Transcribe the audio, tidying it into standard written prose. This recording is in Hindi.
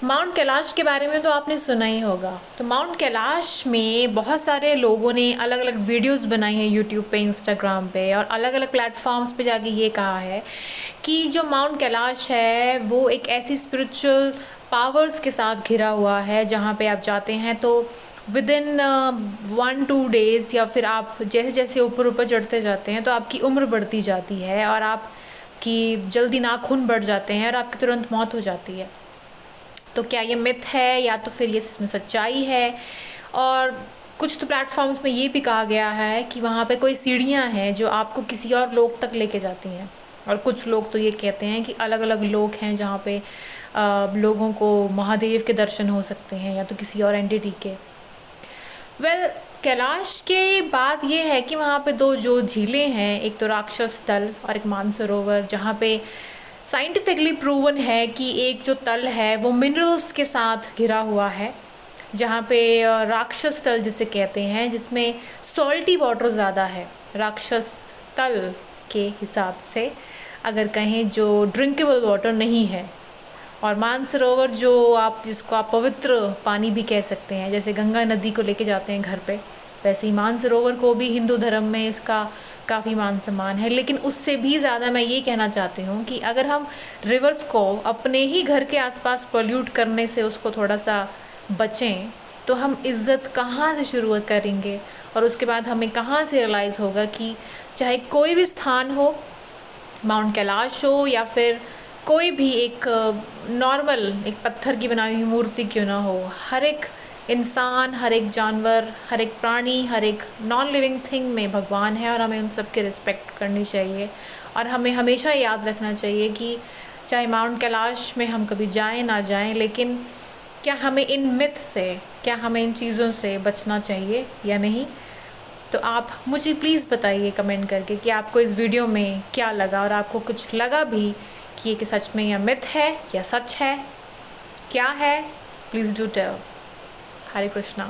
माउंट कैलाश के बारे में तो आपने सुना ही होगा। तो माउंट कैलाश में बहुत सारे लोगों ने अलग अलग वीडियोस बनाई हैं यूट्यूब पे, इंस्टाग्राम पे और अलग अलग प्लेटफॉर्म्स पे जाके ये कहा है कि जो माउंट कैलाश है वो एक ऐसी स्पिरिचुअल पावर्स के साथ घिरा हुआ है जहाँ पे आप जाते हैं तो विद इन 1-2 डेज़ या फिर आप जैसे जैसे ऊपर ऊपर चढ़ते जाते हैं तो आपकी उम्र बढ़ती जाती है और आपकी जल्दी नाखून बढ़ जाते हैं और आपकी तुरंत मौत हो जाती है। तो क्या ये मिथ है या तो फिर ये इसमें सच्चाई है? और कुछ तो प्लेटफॉर्म्स में ये भी कहा गया है कि वहाँ पे कोई सीढ़ियाँ हैं जो आपको किसी और लोक तक लेके जाती हैं, और कुछ लोग तो ये कहते हैं कि अलग अलग लोक हैं जहाँ पे लोगों को महादेव के दर्शन हो सकते हैं या तो किसी और एंटिटी के। कैलाश के बाद ये है कि वहाँ पे दो जो झीलें हैं, एक तो राक्षस तल और एक मानसरोवर, जहाँ पे साइंटिफिकली प्रूवन है कि एक जो तल है वो मिनरल्स के साथ घिरा हुआ है, जहाँ पे राक्षस तल जिसे कहते हैं, जिसमें सॉल्टी वाटर ज़्यादा है राक्षस तल के हिसाब से, अगर कहें जो ड्रिंकेबल वाटर नहीं है। और मानसरोवर जिसको आप पवित्र पानी भी कह सकते हैं, जैसे गंगा नदी को लेके जाते हैं घर पे, वैसे ही मानसरोवर को भी हिंदू धर्म में इसका काफ़ी मान सम्मान है। लेकिन उससे भी ज़्यादा मैं ये कहना चाहती हूँ कि अगर हम रिवर्स को अपने ही घर के आसपास पोल्यूट करने से उसको थोड़ा सा बचें तो हम इज़्ज़त कहाँ से शुरू करेंगे, और उसके बाद हमें कहाँ से रियलाइज़ होगा कि चाहे कोई भी स्थान हो, माउंट कैलाश हो या फिर कोई भी एक नॉर्मल एक पत्थर की बनाई हुई मूर्ति क्यों ना हो, हर एक इंसान, हर एक जानवर, हर एक प्राणी, हर एक नॉन लिविंग थिंग में भगवान है और हमें उन सब की रिस्पेक्ट करनी चाहिए। और हमें हमेशा याद रखना चाहिए कि चाहे माउंट कैलाश में हम कभी जाएं ना जाएं, लेकिन क्या हमें इन मिथ से, क्या हमें इन चीज़ों से बचना चाहिए या नहीं। तो आप मुझे प्लीज़ बताइए कमेंट करके कि आपको इस वीडियो में क्या लगा, और आपको कुछ लगा भी कि ये कि सच में यह मिथ है या सच है, क्या है, please do tell. Hare Krishna.